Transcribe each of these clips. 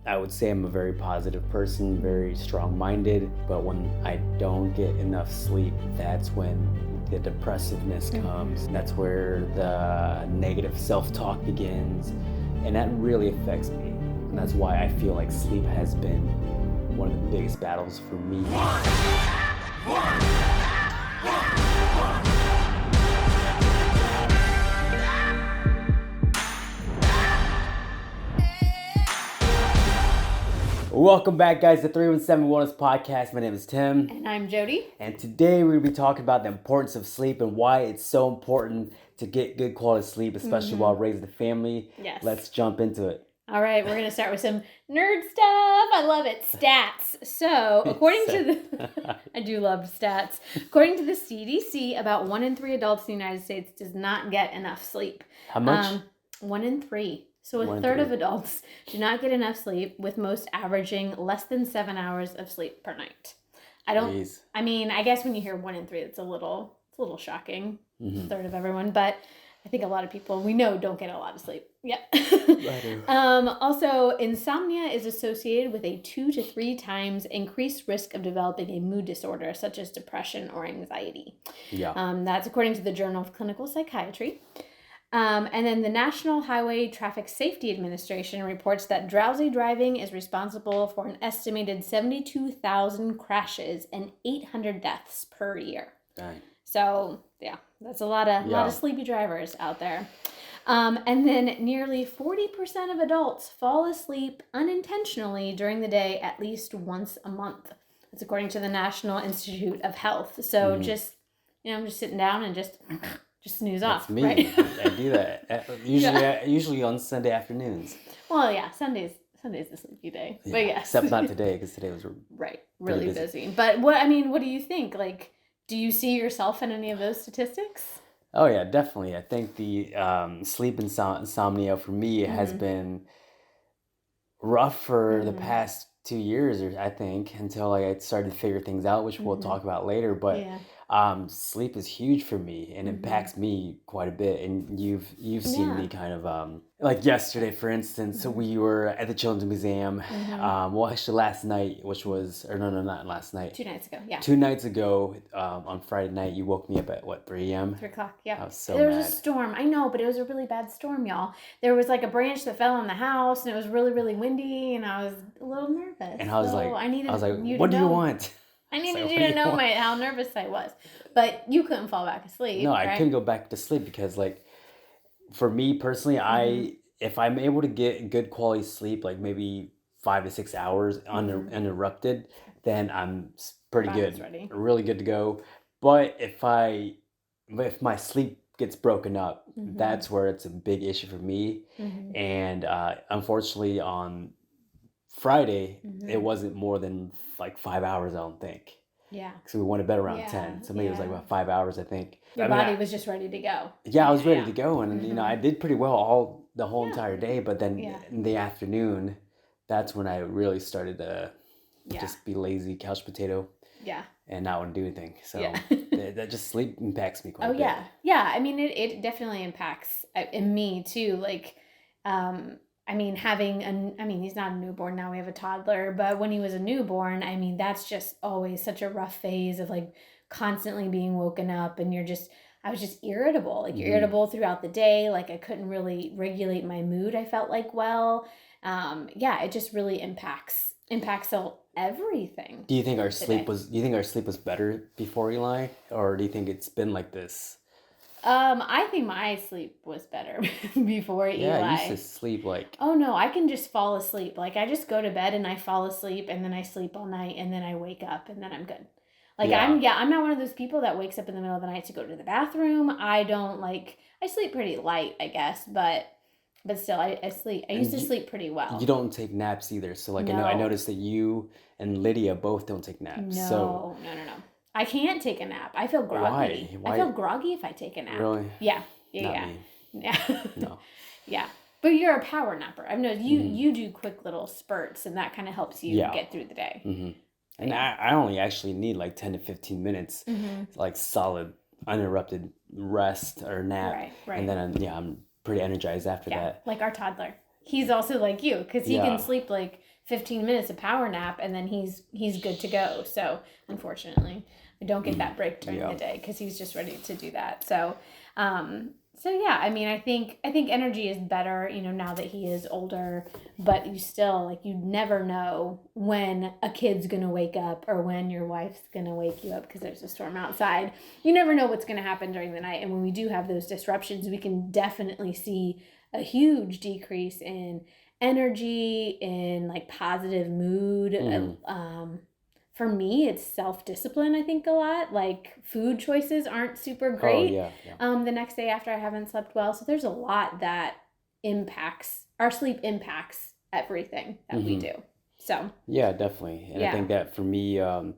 I would say I'm a very positive person, very strong-minded, but when I don't get enough sleep, that's when the depressiveness comes. That's where the negative self-talk begins, and that really affects me. And that's why I feel like sleep has been one of the biggest battles for me. Welcome back, guys, to 317 Wellness Podcast. My name is Tim. And I'm Jody. And today we're going to be talking about the importance of sleep and why it's so important to get good quality sleep, especially while raising a family. Yes. Let's jump into it. All right, we're going to start with some nerd stuff. I love it. Stats. So, according to the... I do love stats. According to the CDC, about 1 in 3 adults in the United States does not get enough sleep. How much? 1 in 3. So a third of adults do not get enough sleep, with most averaging less than 7 hours of sleep per night. I guess when you hear 1 in 3, it's a little shocking. A third of everyone, but I think a lot of people we know don't get a lot of sleep. Yep. Also, insomnia is associated with a 2 to 3 times increased risk of developing a mood disorder such as depression or anxiety. Yeah. That's according to the Journal of Clinical Psychiatry. And then the National Highway Traffic Safety Administration reports that drowsy driving is responsible for an estimated 72,000 crashes and 800 deaths per year. Dang. So, yeah, that's a lot of sleepy drivers out there. And then nearly 40% of adults fall asleep unintentionally during the day at least once a month. That's according to the National Institute of Health. So just sitting down and just snooze off. That's me. Right? I do that. Usually on Sunday afternoons. Well, yeah, Sunday's the sleepy day. Yeah, but yes. Except not today, because today was really busy. But what do you think? Like, do you see yourself in any of those statistics? Oh yeah, definitely. I think the sleep insomnia for me has been rough for the past 2 years, or I think, until I started to figure things out, which we'll talk about later. But sleep is huge for me and impacts me quite a bit. And you've seen me kind of like yesterday, for instance, we were at the Children's Museum. Well, actually last night, not last night. 2 nights ago, yeah. 2 nights ago, on Friday night, you woke me up at 3 a.m.? 3 o'clock, yeah. I was so There mad. was a storm. I know, but it was a really bad storm, y'all. There was like a branch that fell on the house, and it was really, really windy, and I was a little nervous. And I was like, what do you want? I needed you to know how nervous I was. But you couldn't fall back asleep. No, right? I couldn't go back to sleep because, like, for me personally, if I'm able to get good quality sleep, like maybe 5 to 6 hours uninterrupted, then I'm pretty good, ready. Really good to go. But if my sleep gets broken up, that's where it's a big issue for me. And unfortunately, on Friday, it wasn't more than like 5 hours, I don't think. Yeah. So we went to bed around 10. So maybe it was like about 5 hours, I think. Your body was just ready to go. Yeah, I was ready to go. And, I did pretty well the whole entire day. But then in the afternoon, that's when I really started to just be lazy, couch potato. Yeah. And not want to do anything. So that just sleep impacts me quite a bit. Yeah. Yeah. I mean, it definitely impacts me too. Like, he's not a newborn now, we have a toddler, but when he was a newborn, that's just always such a rough phase of like constantly being woken up, and I was just irritable, like you're irritable throughout the day. Like I couldn't really regulate my mood. I felt like, it just really impacts everything. Do you think our sleep was better before Eli, or do you think it's been like this? I think my sleep was better before Eli. Yeah, I used to sleep like... Oh, no, I can just fall asleep. Like, I just go to bed and I fall asleep, and then I sleep all night, and then I wake up, and then I'm good. Like, I'm not one of those people that wakes up in the middle of the night to go to the bathroom. I sleep pretty light, I guess, but still, I sleep. I used to sleep pretty well. You don't take naps either. So, like, No. I noticed that you and Lydia both don't take naps. No. I can't take a nap. I feel groggy. Why? I feel groggy if I take a nap. Really? Yeah. Not me. Yeah. No. Yeah. But you're a power napper. I've noticed you do quick little spurts, and that kind of helps you get through the day. And I only actually need like 10 to 15 minutes, like solid, uninterrupted rest or nap. Right. And then I'm pretty energized after that. Like our toddler. He's also like you, because he can sleep like 15 minutes of power nap, and then he's good to go. So unfortunately, we don't get that break during the day because he's just ready to do that. So yeah, I mean, I think energy is better, now that he is older, but you still, like, you never know when a kid's going to wake up or when your wife's going to wake you up because there's a storm outside. You never know what's going to happen during the night. And when we do have those disruptions, we can definitely see a huge decrease in energy, in like positive mood. For me, it's self-discipline, I think, a lot. Like, food choices aren't super great the next day after I haven't slept well. So there's a lot that our sleep impacts everything that we do. So yeah, definitely. And I think that for me, I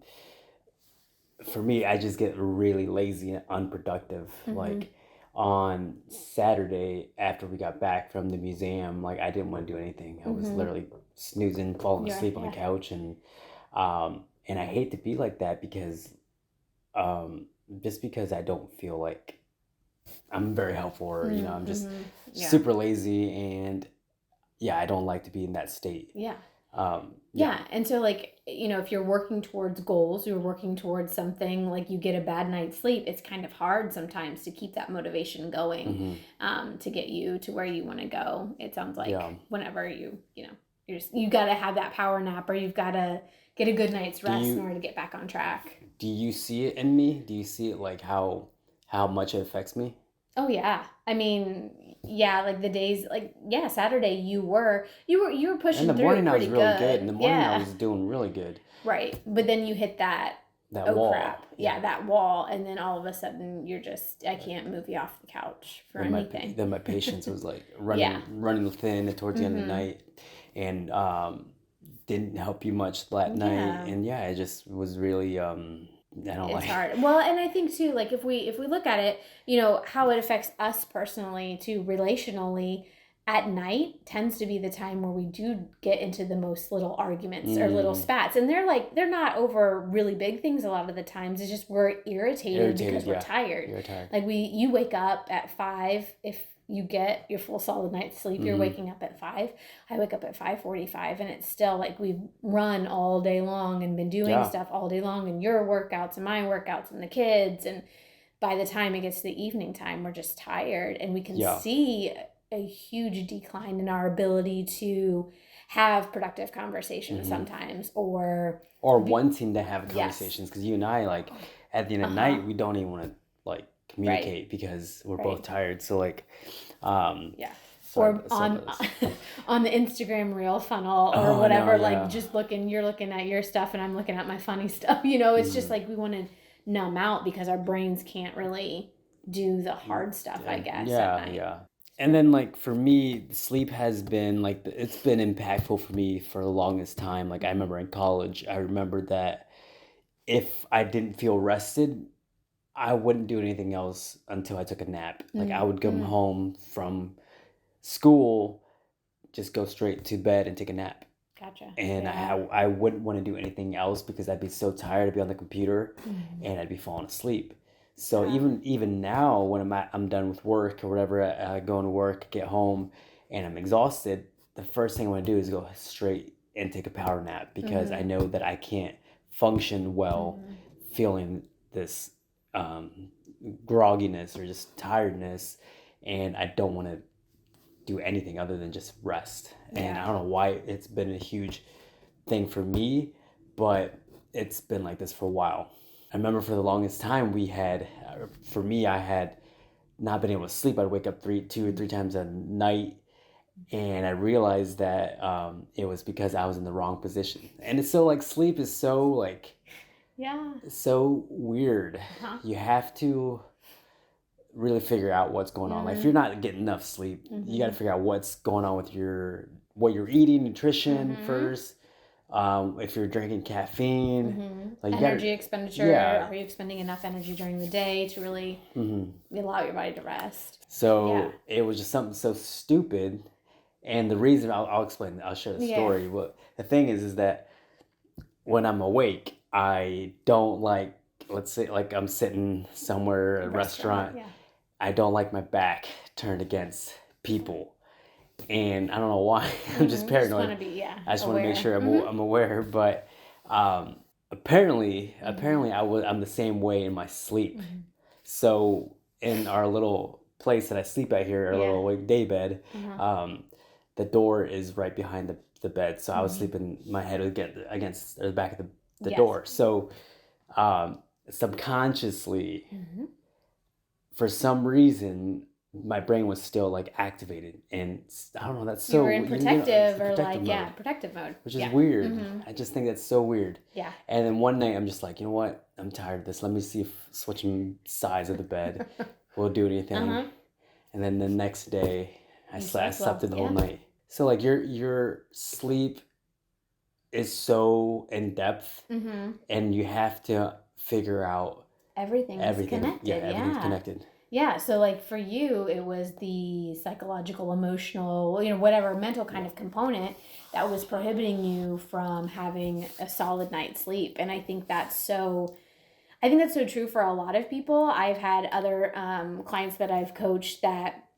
just get really lazy and unproductive. Like, on Saturday after we got back from the museum, like, I didn't want to do anything. I was literally snoozing, falling asleep on the couch, and I hate to be like that because just because I don't feel like I'm very helpful, or I'm just super lazy, and I don't like to be in that state. And so, like, if you're working towards goals, you're working towards something, like you get a bad night's sleep, it's kind of hard sometimes to keep that motivation going, to get you to where you want to go. It sounds like whenever you got to have that power nap, or you've got to get a good night's rest in order to get back on track. Do you see it in me? Do you see it, like, how much it affects me? Oh yeah. I mean, like the days, like, Saturday you were pushing through. In the morning I was really good. In the morning I was doing really good. Right. But then you hit that wall. Crap. Yeah, that wall, and then all of a sudden you're just, I can't move you off the couch for anything. Then my patience was like running thin towards the end of the night, and didn't help you much that night, and it just was really it's hard. Well, and I think too, like, if we look at it, how it affects us personally too, relationally, at night tends to be the time where we do get into the most little arguments or little spats, and they're not over really big things a lot of the times. It's just we're irritated because we're tired. You're tired. Like, you wake up at 5 if you get your full solid night's sleep. You're waking up at 5. I wake up at 5:45, and it's still like we've run all day long and been doing stuff all day long, and your workouts and my workouts and the kids, and by the time it gets to the evening time, we're just tired, and we can see a huge decline in our ability to have productive conversations sometimes, or wanting to have conversations, because you and I, like, at the end of the night, we don't even want to, like, communicate because we're both tired. So, like, or on the Instagram reel funnel or whatever, like, just you're looking at your stuff and I'm looking at my funny stuff. It's just like we want to numb out because our brains can't really do the hard stuff, I guess. At night. And then, like, for me, sleep has been, like, it's been impactful for me for the longest time. Like, I remember in college, I remember that if I didn't feel rested, I wouldn't do anything else until I took a nap. Like, I would come home from school, just go straight to bed and take a nap. Gotcha. And I wouldn't want to do anything else because I'd be so tired. I'd be on the computer and I'd be falling asleep. So even now, when I'm done with work or whatever, I go into work, get home, and I'm exhausted, the first thing I want to do is go straight and take a power nap, because I know that I can't function well feeling this grogginess or just tiredness, and I don't want to do anything other than just rest. And I don't know why it's been a huge thing for me, but it's been like this for a while. I remember for the longest time I had not been able to sleep. I'd wake up 2 or 3 times a night, and I realized that it was because I was in the wrong position. And it's so, like, sleep is so, like, so weird. You have to really figure out what's going on. Like, if you're not getting enough sleep, you got to figure out what's going on with what you're eating, nutrition first. If you're drinking caffeine, like, energy expenditure. Are you expending enough energy during the day to really allow your body to rest? So it was just something so stupid, and the reason I'll explain. I'll share the story. But the thing is that when I'm awake, I don't like. Let's say, like, I'm sitting somewhere at a restaurant. I don't like my back turned against people. and I don't know why. I'm just paranoid. I just want to make sure I'm aware. But apparently, I'm the same way in my sleep. So in our little place that I sleep at here, our little like day bed, the door is right behind the bed. So I was sleeping, my head would get against the back of the door. So subconsciously, for some reason, my brain was still like activated, and I don't know. That's so. You were in protective mode, protective mode, which is weird. I just think that's so weird. Yeah. And then one night, I'm just like, you know what? I'm tired of this. Let me see if switching sides of the bed will do anything. And then the next day, I slept in the whole night. So like your sleep is so in depth, and you have to figure out everything. Connected. Yeah, everything's connected. Yeah, so like for you, it was the psychological, emotional, whatever mental kind of component that was prohibiting you from having a solid night's sleep. And I think that's so true for a lot of people. I've had other clients that I've coached that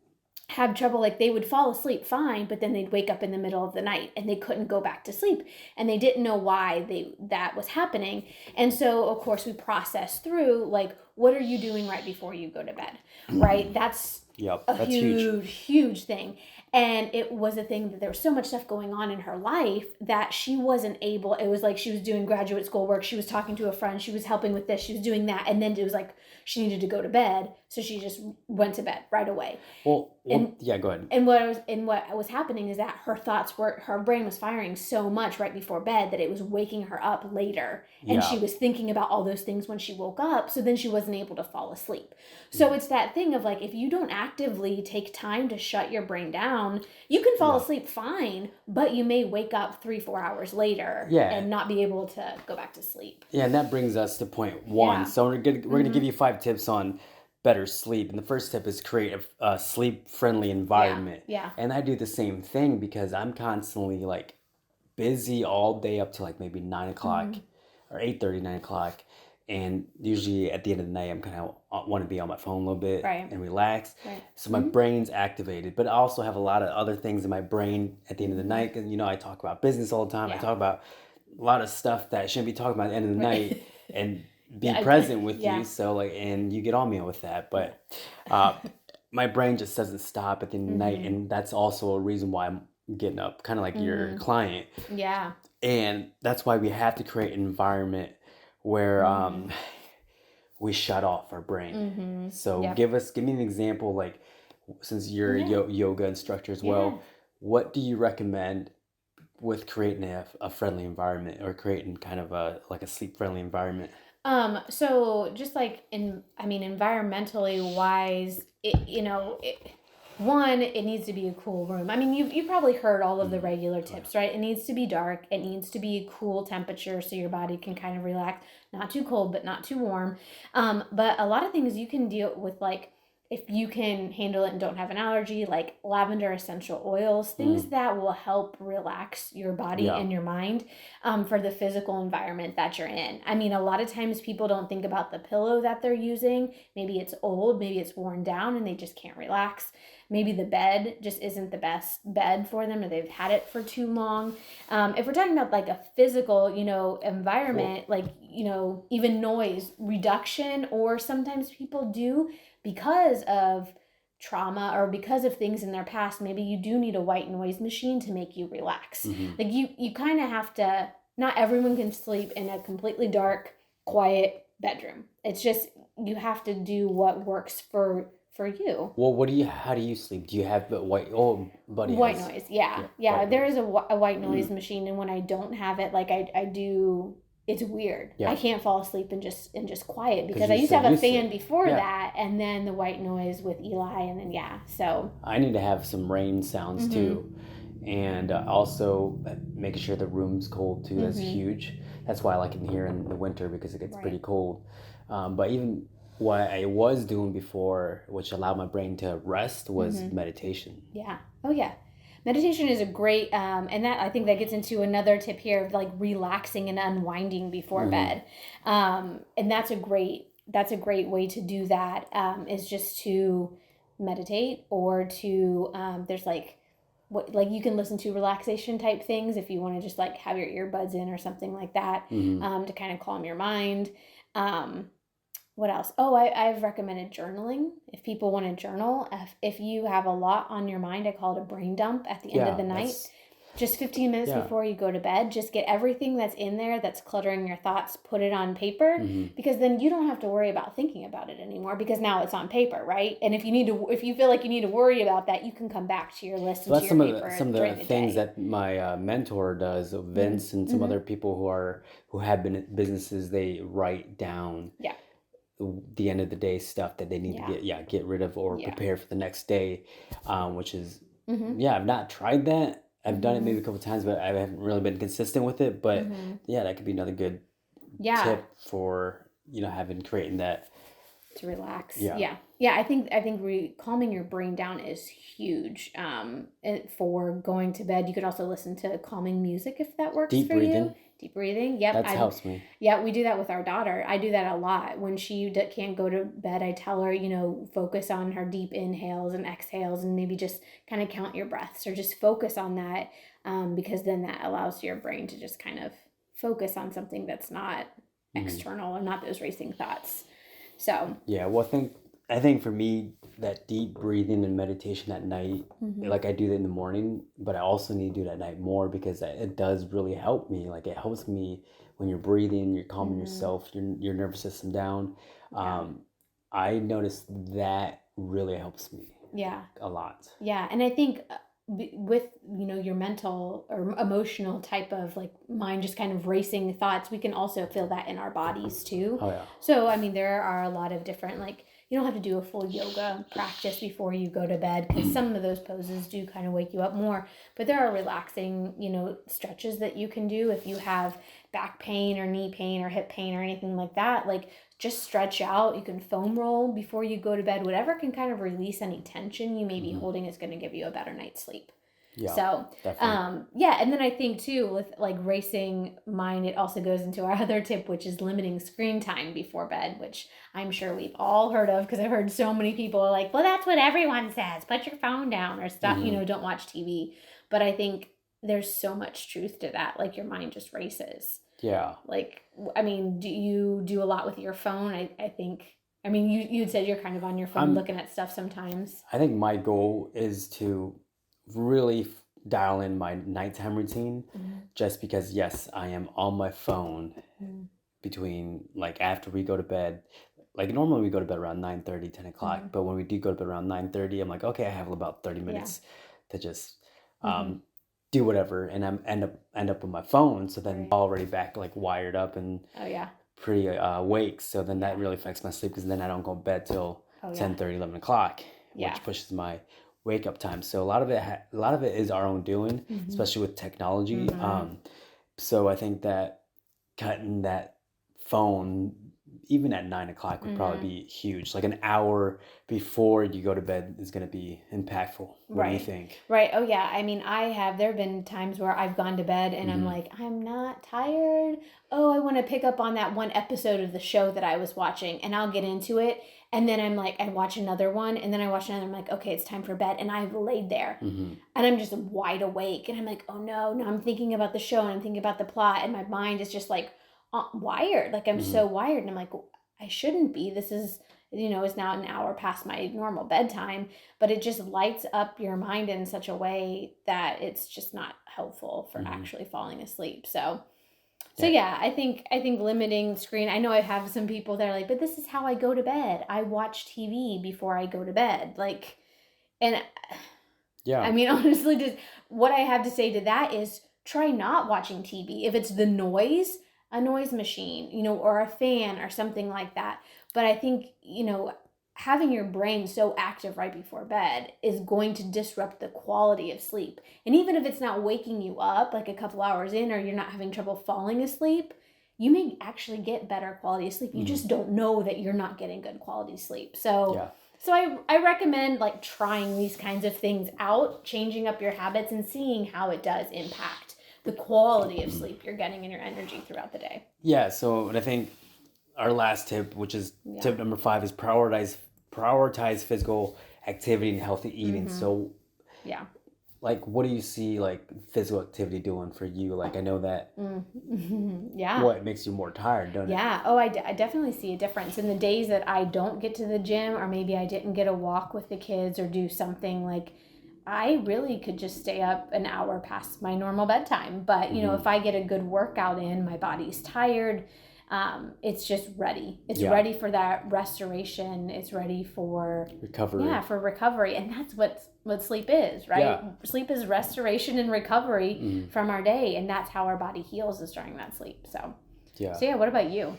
have trouble, like they would fall asleep fine, but then they'd wake up in the middle of the night and they couldn't go back to sleep, and they didn't know why that was happening. And so of course we process through, like, what are you doing right before you go to bed, right? That's a huge thing. And it was a thing that there was so much stuff going on in her life that she wasn't able, it was like she was doing graduate school work, she was talking to a friend, she was helping with this, she was doing that, and then it was like she needed to go to bed, so she just went to bed right away. Well, yeah, go ahead. And what was happening is that her brain was firing so much right before bed that it was waking her up later, and she was thinking about all those things when she woke up, so then she wasn't able to fall asleep. So it's that thing of like, if you don't actively take time to shut your brain down, you can fall asleep fine, but you may wake up 3-4 hours later and not be able to go back to sleep. Yeah, and that brings us to point 1. So we're gonna give you 5 tips on better sleep, and the first tip is create a sleep-friendly environment. And I do the same thing because I'm constantly like busy all day up to like maybe 9 o'clock or 8:30, 9 o'clock. And usually at the end of the night, I'm kind of want to be on my phone a little bit and relax. So my brain's activated, but I also have a lot of other things in my brain at the end of the night. And I talk about business all the time. I talk about a lot of stuff that I shouldn't be talking about at the end of the night, and be present with you. So like, and you get on me with that, but my brain just doesn't stop at the end of the night, and that's also a reason why I'm getting up, kind of like your client. Yeah. And that's why we have to create an environment where we shut off our brain. So give me an example, like, since you're a yoga instructor as well, what do you recommend with creating a friendly environment, or creating kind of a sleep friendly environment? So just like environmentally wise, one, it needs to be a cool room. I mean, you've probably heard all of the regular tips, right? It needs to be dark. It needs to be a cool temperature so your body can kind of relax. Not too cold, but not too warm. But a lot of things you can deal with, like, if you can handle it and don't have an allergy, like lavender essential oils, things that will help relax your body and your mind for the physical environment that you're in. I mean, a lot of times people don't think about the pillow that they're using. Maybe it's old, maybe it's worn down, and they just can't relax. Maybe the bed just isn't the best bed for them, or they've had it for too long. If we're talking about like a physical, environment, like, even noise reduction, or sometimes people do, because of trauma or because of things in their past, maybe you do need a white noise machine to make you relax. Like you kind of have to, not everyone can sleep in a completely dark, quiet bedroom. It's just, you have to do what works for you. Well, how do you sleep? Do you have white noise? Yeah. There is a white noise machine, and when I don't have it, like I do, it's weird. I can't fall asleep in just quiet, because I used to have a fan before that, and then the white noise with Eli, and then so I need to have some rain sounds too, and also making sure the room's cold too. That's huge. That's why I like it here in the winter, because it gets pretty cold. But even what I was doing before, which allowed my brain to rest, was meditation. Yeah. Oh yeah. Meditation is a great, and that, I think that gets into another tip here of like relaxing and unwinding before bed. And that's a great way to do that, is just to meditate, or to, there's like like you can listen to relaxation type things if you want to just like have your earbuds in or something like that, to kind of calm your mind. What else? Oh, I've recommended journaling. If people want to journal, if you have a lot on your mind, I call it a brain dump at the end of the night. Just 15 minutes before you go to bed, just get everything that's in there that's cluttering your thoughts, put it on paper, because then you don't have to worry about thinking about it anymore because now it's on paper, right? And if you feel like you need to worry about that, you can come back to your list and to your paper. Some of the things that my mentor does, Vince, and some other people who have been businesses, they write down the end of the day stuff that they need to get rid of or prepare for the next day, which is I've not tried that. I've done it maybe a couple of times, but I haven't really been consistent with it. But that could be another good tip for creating that to relax. Yeah. I think calming your brain down is huge. For going to bed, you could also listen to calming music if that works for you. Deep breathing. Yep. That helps me. Yeah, we do that with our daughter. I do that a lot. When she can't go to bed, I tell her, focus on her deep inhales and exhales and maybe just kind of count your breaths or just focus on that, because then that allows your brain to just kind of focus on something that's not external or not those racing thoughts. So. Yeah, well, I think for me, that deep breathing and meditation at night, like I do that in the morning, but I also need to do that at night more because it does really help me. Like it helps me when you're breathing, you're calming yourself, your nervous system down. I noticed that really helps me. Yeah. A lot. Yeah, and I think with your mental or emotional type of like mind just kind of racing thoughts, we can also feel that in our bodies too. Oh yeah. So I mean there are a lot of different, like, you don't have to do a full yoga practice before you go to bed because some of those poses do kind of wake you up more, but there are relaxing stretches that you can do if you have back pain or knee pain or hip pain or anything like that. Like just stretch out. You can foam roll before you go to bed. Whatever can kind of release any tension you may be holding is going to give you a better night's sleep. Yeah, so definitely. and then I think too with like racing mind, it also goes into our other tip, which is limiting screen time before bed, which I'm sure we've all heard of because I've heard so many people are like, well, that's what everyone says, put your phone down or stop, don't watch TV. But I think there's so much truth to that. Like your mind just races. Yeah. Like, I mean, do you do a lot with your phone? I think, I mean, you'd said you're kind of on your phone looking at stuff sometimes. I think my goal is to really dial in my nighttime routine, just because yes, I am on my phone between like after we go to bed. Like normally we go to bed around 9:30, 10 o'clock, but when we do go to bed around 9:30, I'm like, okay, I have about 30 minutes to just do whatever, and I'm end up on my phone. So then already back like wired up and pretty awake. So then that really affects my sleep because then I don't go to bed till 10:30, 11 o'clock, which pushes my wake up time. So a lot of it is our own doing, especially with technology. So I think that cutting that phone even at 9 o'clock would probably be huge. Like an hour before you go to bed is going to be impactful. What do you think? Right. Oh yeah. I mean, there have been times where I've gone to bed and I'm like, I'm not tired. Oh, I want to pick up on that one episode of the show that I was watching, and I'll get into it. And then I'm like, I watch another one, and then I watch another. I'm like, okay, it's time for bed. And I've laid there and I'm just wide awake. And I'm like, oh no, now I'm thinking about the show and I'm thinking about the plot. And my mind is just like wired. Like I'm so wired. And I'm like, I shouldn't be. This is, is now an hour past my normal bedtime. But it just lights up your mind in such a way that it's just not helpful for actually falling asleep. So yeah, I think limiting screen. I know I have some people that are like, but this is how I go to bed. I watch TV before I go to bed. Like, and I mean, honestly, just what I have to say to that is try not watching TV. If it's a noise machine, or a fan or something like that. But I think, having your brain so active right before bed is going to disrupt the quality of sleep. And even if it's not waking you up like a couple hours in, or you're not having trouble falling asleep, you may actually get better quality of sleep. You just don't know that you're not getting good quality sleep. So I recommend like trying these kinds of things out, changing up your habits and seeing how it does impact the quality of sleep you're getting and your energy throughout the day. Yeah. So I think our last tip, which is tip number 5, is prioritize physical activity and healthy eating. So like, what do you see like physical activity doing for you? Like, I know that yeah, what makes you more tired, don't it? Yeah. Oh, I definitely see a difference in the days that I don't get to the gym, or maybe I didn't get a walk with the kids or do something like. I really could just stay up an hour past my normal bedtime. But, you know, if I get a good workout in, my body's tired. It's just ready. It's ready for that restoration. It's ready for recovery. Yeah, for recovery. And that's what sleep is, right? Yeah. Sleep is restoration and recovery from our day. And that's how our body heals, is during that sleep. So yeah, what about you?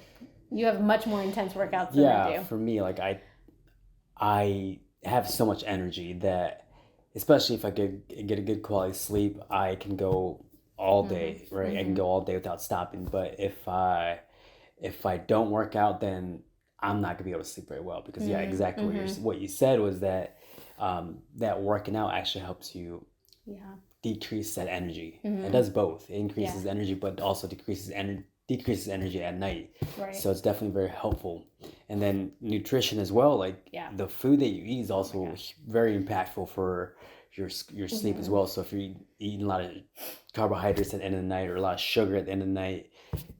You have much more intense workouts than I do. Yeah, for me, like I have so much energy that, especially if I could get a good quality sleep, I can go all day, right? I can go all day without stopping. But if I don't work out, then I'm not gonna be able to sleep very well, because exactly what you said was that that working out actually helps you decrease that energy. It does both. It increases energy, but also decreases energy at night. Right. So it's definitely very helpful. And then nutrition as well, like the food that you eat is also very impactful for your sleep as well. So if you're eating a lot of carbohydrates at the end of the night, or a lot of sugar at the end of the night,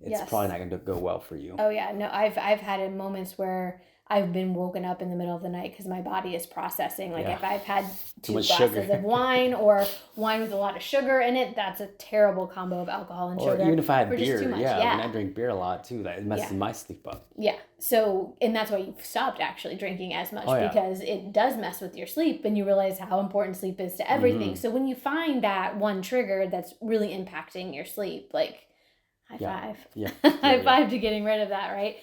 it's probably not going to go well for you. Oh yeah, no, I've had moments where I've been woken up in the middle of the night because my body is processing. Like if I've had two glasses of wine, or wine with a lot of sugar in it, that's a terrible combo of alcohol and sugar. Or even if I had beer, when I drink beer a lot too, that messes my sleep up. Yeah. So, and that's why you've stopped actually drinking as much, because it does mess with your sleep, and you realize how important sleep is to everything. So when you find that one trigger that's really impacting your sleep, like, high five. Yeah. High five to getting rid of that, right?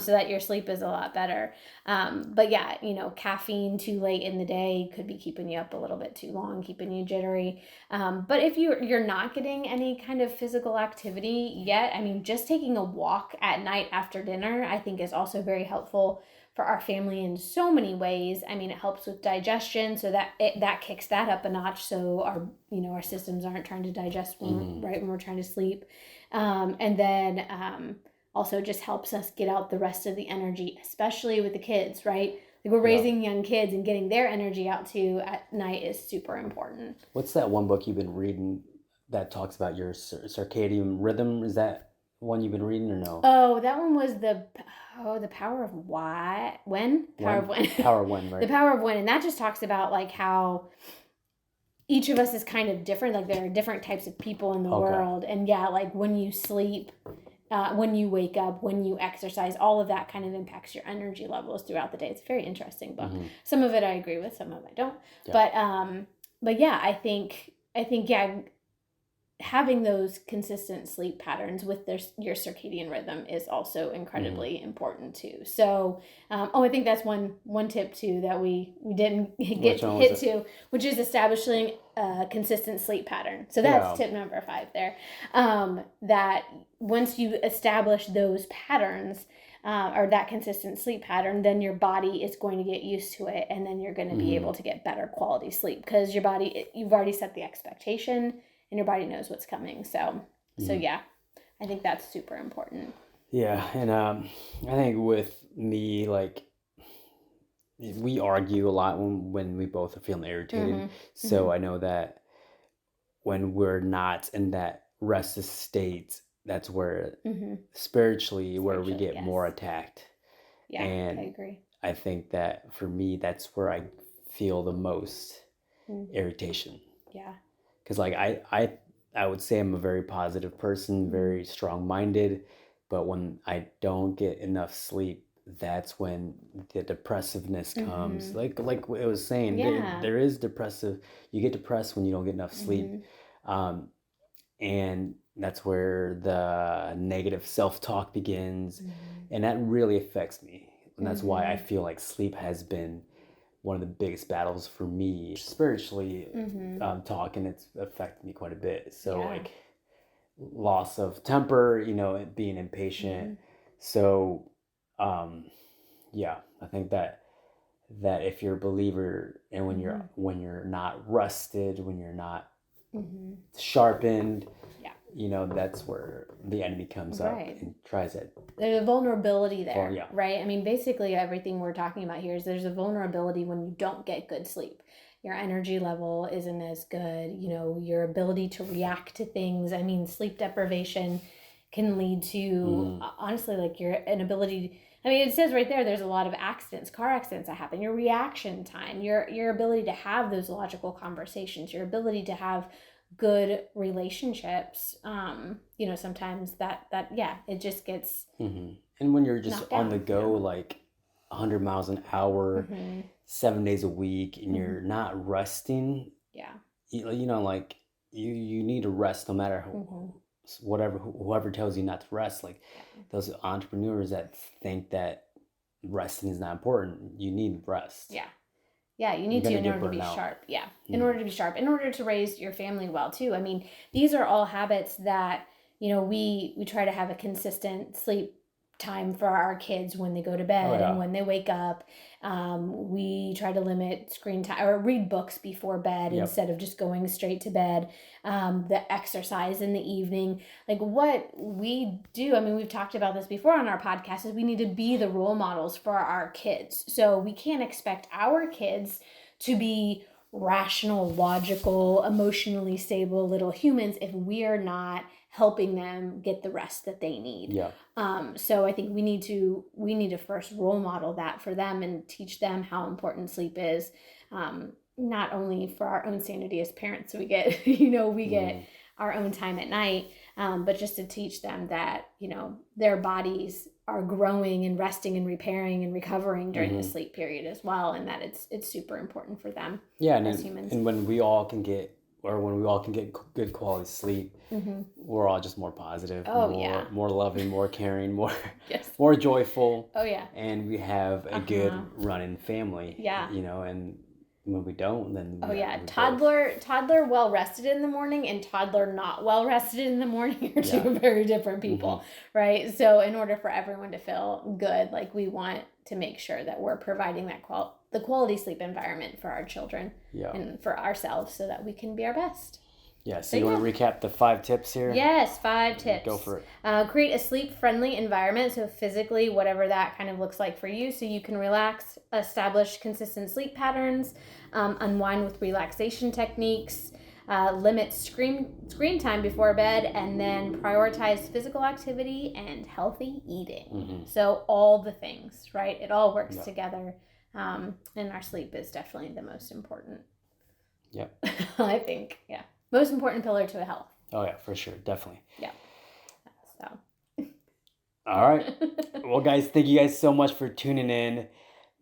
So that your sleep is a lot better. But yeah, you know, caffeine too late in the day could be keeping you up a little bit too long, keeping you jittery. But if you're not getting any kind of physical activity yet, I mean, just taking a walk at night after dinner, I think, is also very helpful for our family in so many ways. I mean, it helps with digestion, so that kicks that up a notch, so our systems aren't trying to digest when we're trying to sleep. And then also just helps us get out the rest of the energy, especially with the kids, right? Like, we're raising young kids, and getting their energy out too at night is super important. What's that one book you've been reading that talks about your circadian rhythm? Is that one you've been reading, or no? Oh, that one was the Power of When? Power of When. Power of When, right? The Power of When. And that just talks about like how each of us is kind of different. Like, there are different types of people in the world. And like when you sleep, when you wake up, when you exercise, all of that kind of impacts your energy levels throughout the day. It's a very interesting book. Some of it I agree with, some of it I don't. Yeah. But yeah, I think having those consistent sleep patterns with your circadian rhythm is also incredibly important too. So, I think that's one tip too that we didn't get hit to, which is establishing a consistent sleep pattern. So that's tip number 5 there. That once you establish those patterns, or that consistent sleep pattern, then your body is going to get used to it, and then you're going to be able to get better quality sleep, because your body, you've already set the expectation, and your body knows what's coming. So yeah, I think that's super important. Yeah, and I think with me, like, we argue a lot when we both are feeling irritated. So I know that when we're not in that restless state, that's where spiritually where we get more attacked. Yeah, and I agree. I think that for me, that's where I feel the most irritation. Yeah. Because like I would say I'm a very positive person, very strong-minded, but when I don't get enough sleep, that's when the depressiveness comes. Like it was saying, there is depressive. You get depressed when you don't get enough sleep, and that's where the negative self-talk begins, and that really affects me. And that's why I feel like sleep has been one of the biggest battles for me spiritually, talking. It's affected me quite a bit. So like loss of temper, being impatient. So I think that if you're a believer, and when you're not rested, when you're not sharpened, that's where the enemy comes up and tries it. There's a vulnerability there, right? I mean, basically everything we're talking about here is there's a vulnerability when you don't get good sleep. your energy level isn't as good, you know, your ability to react to things. I mean, sleep deprivation can lead to, honestly, like your inability. I mean, it says right there's a lot of accidents, car accidents that happen. Your reaction time, your ability to have those logical conversations, your ability to have good relationships. You know, sometimes that it just gets. And when you're just on the go, like 100 miles an hour, 7 days a week, and you're not resting. Yeah. You know, like you need to rest no matter whoever tells you not to rest. Like those entrepreneurs that think that resting is not important, you need rest. Yeah, you need to in order to be sharp. Yeah, in order to be sharp, in order to raise your family well too. I mean, these are all habits that, you know, we try to have a consistent sleep time for our kids when they go to bed and when they wake up. We try to limit screen time or read books before bed instead of just going straight to bed. The exercise in the evening, like what we do. I mean, we've talked about this before on our podcast, is we need to be the role models for our kids. So we can't expect our kids to be rational, logical, emotionally stable little humans if we're not helping them get the rest that they need. So I think we need to first role model that for them and teach them how important sleep is. Not only for our own sanity as parents, so we get, you know, we get our own time at night, but just to teach them that, you know, their bodies are growing and resting and repairing and recovering during the sleep period as well, and that it's super important for them as humans. And when we all can get good quality sleep, we're all just more positive, more loving, more caring, more joyful. And we have a good running family. You know, and when we don't, then toddler well rested in the morning and toddler not well rested in the morning are two very different people, right? So in order for everyone to feel good, like we want to make sure that we're providing that the quality sleep environment for our children and for ourselves so that we can be our best. So you want to recap the 5 tips here? Yes, 5 tips. Go for it. Create a sleep-friendly environment, so physically, whatever that kind of looks like for you, so you can relax, establish consistent sleep patterns, unwind with relaxation techniques, limit screen time before bed, and then prioritize physical activity and healthy eating. So all the things, right? It all works together, and our sleep is definitely the most important. I think, most important pillar to health. Oh yeah, for sure, definitely. So. All right. Well, guys, thank you guys so much for tuning in.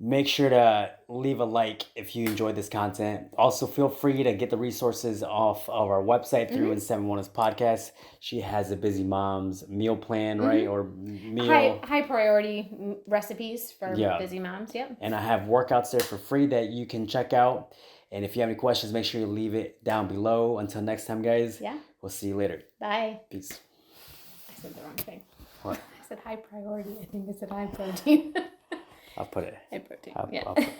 Make sure to leave a like if you enjoyed this content. Also, feel free to get the resources off of our website through In7 Wellness Podcast. She has a Busy Mom's meal plan, right? Or meal high priority recipes for busy moms. And I have workouts there for free that you can check out. And if you have any questions, make sure you leave it down below. Until next time, guys. We'll see you later. Bye. Peace. I said the wrong thing. What? I said high priority. I think I said high protein. I'll put it. High protein. I'll put it.